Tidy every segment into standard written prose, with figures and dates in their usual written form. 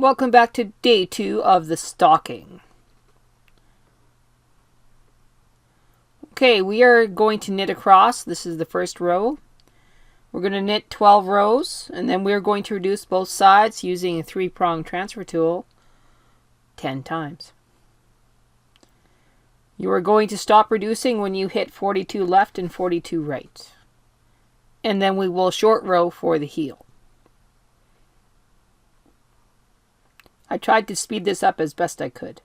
Welcome back to day 2 of the stocking. Okay, we are going to knit across. This is the first row. We're going to knit 12 rows, and then we're going to reduce both sides using a 3-prong transfer tool 10 times. You are going to stop reducing when you hit 42 left and 42 right. And then we will short row for the heel. I tried to speed this up as best I could.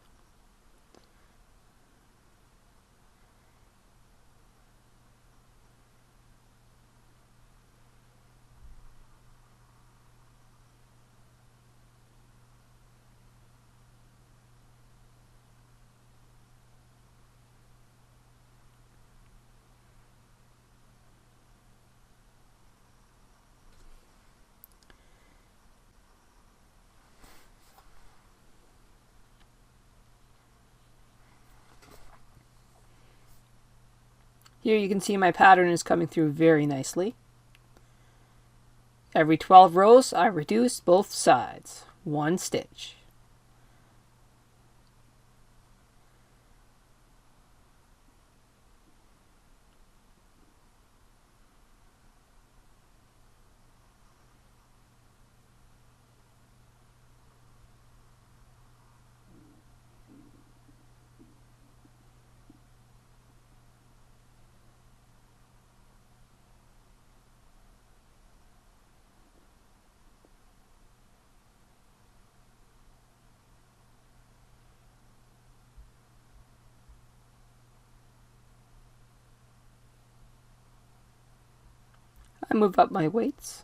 Here you can see my pattern is coming through very nicely. Every 12 rows I reduce both sides, 1 stitch. I move up my weights.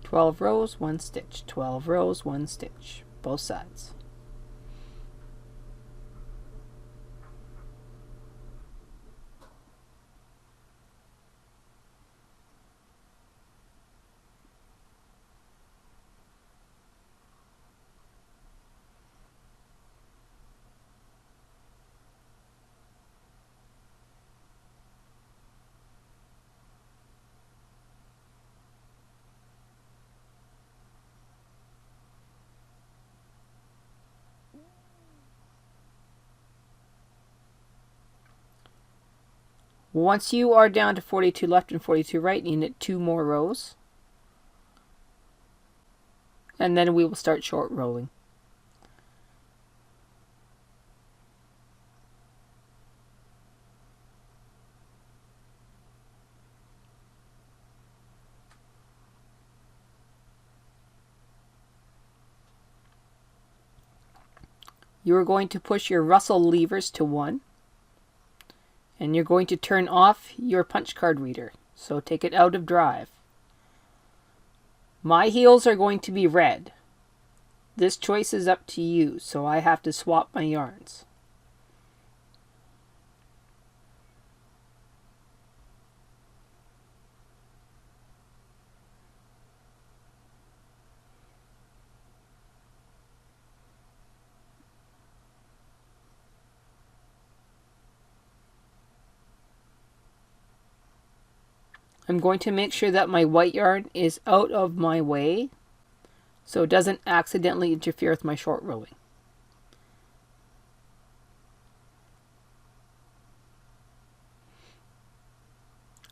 "12 rows, 1 stitch, 12 rows, 1 stitch, both sides." Once you are down to 42 left and 42 right, you knit 2 more rows. And then we will start short rowing. You are going to push your Russell levers to 1. And you're going to turn off your punch card reader. So take it out of drive. My heels are going to be red. This choice is up to you, so I have to swap my yarns. I'm going to make sure that my white yarn is out of my way so it doesn't accidentally interfere with my short rowing.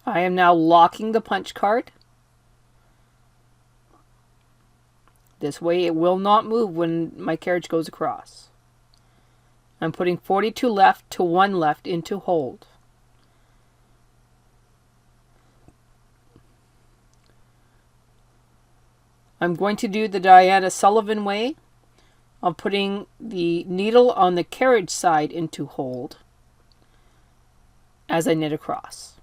I am now locking the punch card. This way it will not move when my carriage goes across. I'm putting 42 left to 1 left into hold. I'm going to do the Diana Sullivan way of putting the needle on the carriage side into hold as I knit across.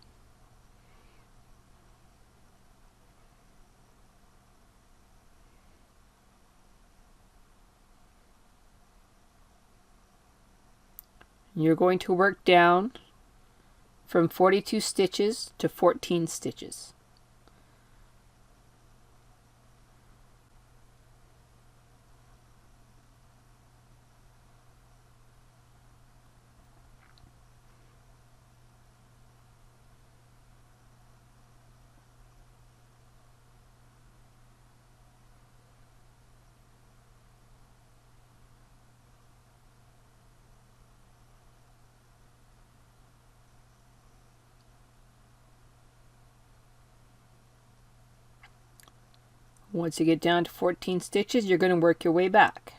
You're going to work down from 42 stitches to 14 stitches. Once you get down to 14 stitches, you're going to work your way back.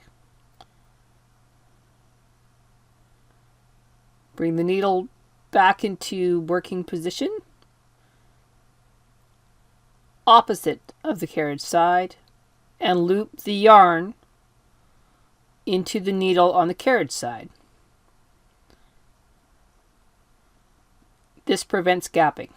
Bring the needle back into working position, opposite of the carriage side, and loop the yarn into the needle on the carriage side. This prevents gapping.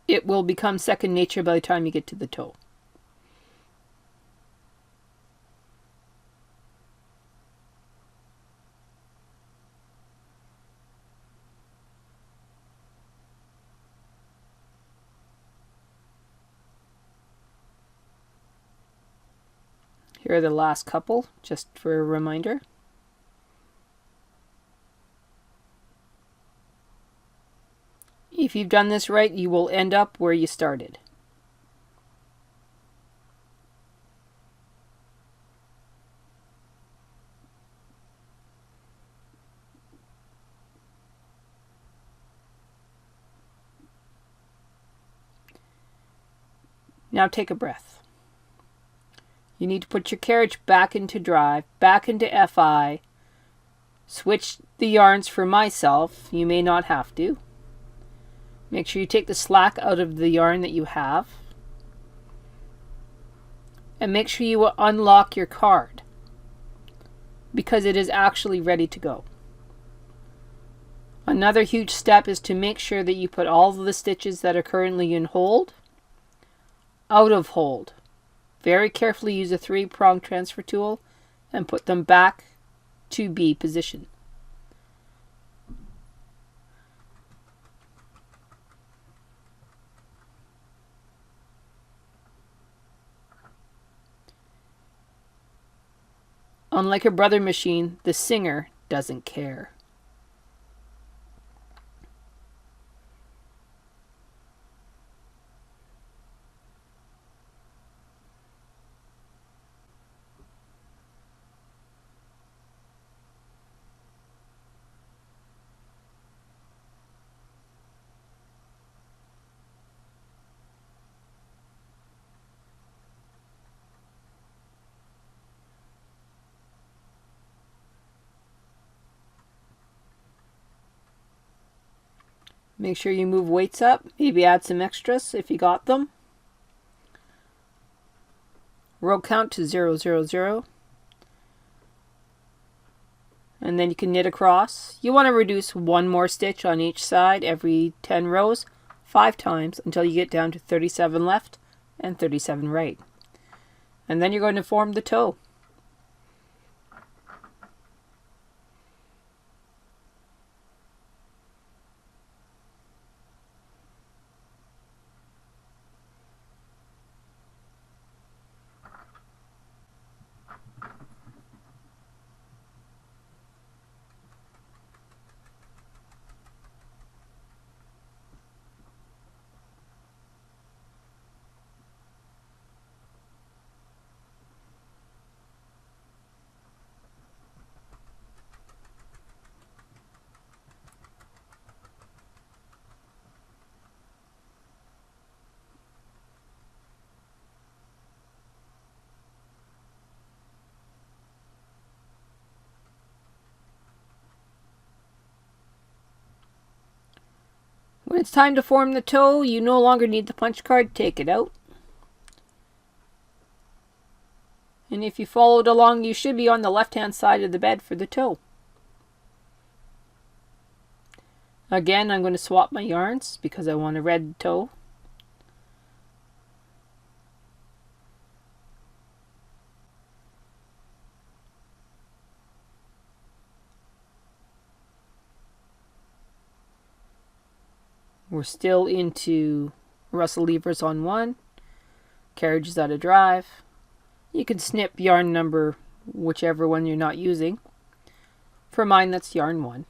It will become second nature by the time you get to the toe. Here are the last couple, just for a reminder. If you've done this right, you will end up where you started. Now take a breath. You need to put your carriage back into drive, back into FI. Switch the yarns for myself. You may not have to. Make sure you take the slack out of the yarn that you have. And make sure you unlock your card, because it is actually ready to go. Another huge step is to make sure that you put all of the stitches that are currently in hold out of hold. Very carefully use a 3-prong transfer tool and put them back to B position. Unlike her brother machine, the singer doesn't care. Make sure you move weights up, maybe add some extras if you got them. Row count to 0, 0, 0. And then you can knit across. You want to reduce one more stitch on each side every 10 rows, 5 times until you get down to 37 left and 37 right. And then you're going to form the toe. When it's time to form the toe, you no longer need the punch card. Take it out. And if you followed along, you should be on the left-hand side of the bed for the toe. Again, I'm going to swap my yarns because I want a red toe. We're still into Russell levers on 1. Carriage is out of drive. You can snip yarn number, whichever one you're not using. For mine, that's yarn 1.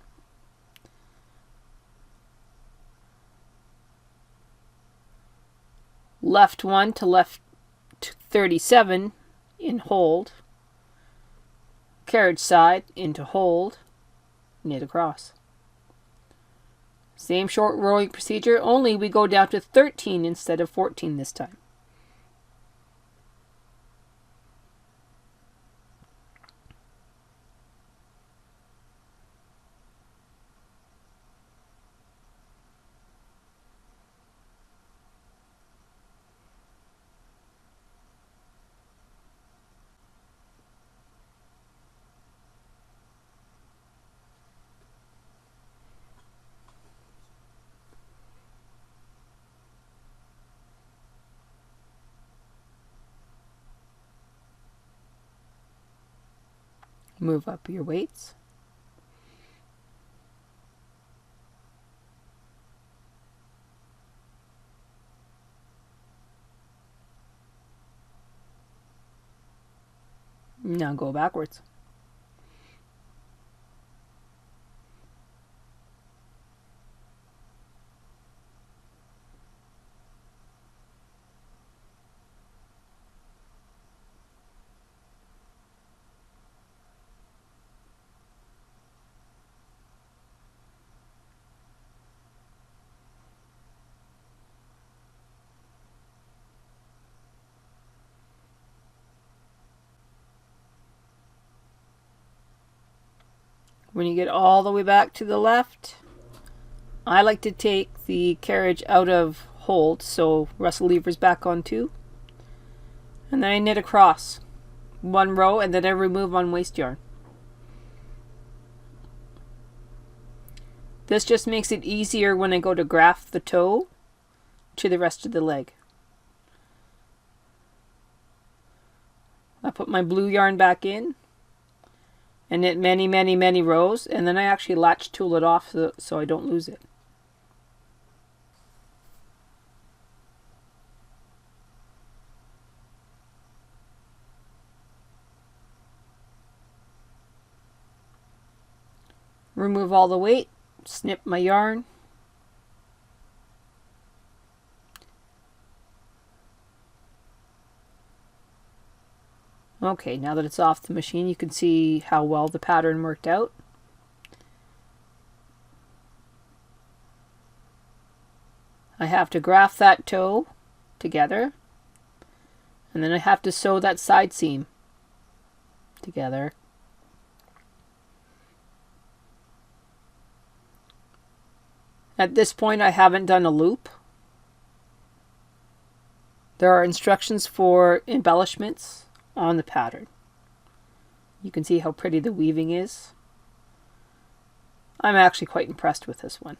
Left 1 to left 37 in hold, carriage side into hold, knit across. Same short rowing procedure, only we go down to 13 instead of 14 this time. Move up your weights. Now go backwards. When you get all the way back to the left, I like to take the carriage out of hold, so Russell lever's back on 2. And then I knit across 1 row, and then I remove on waste yarn. This just makes it easier when I go to graft the toe to the rest of the leg. I put my blue yarn back in and knit many rows, and then I actually latch tool it off so I don't lose it. Remove all the weight, snip my yarn. Okay, now that it's off the machine, you can see how well the pattern worked out. I have to graft that toe together, and then I have to sew that side seam together. At this point, I haven't done a loop. There are instructions for embellishments on the pattern. You can see how pretty the weaving is. I'm actually quite impressed with this one.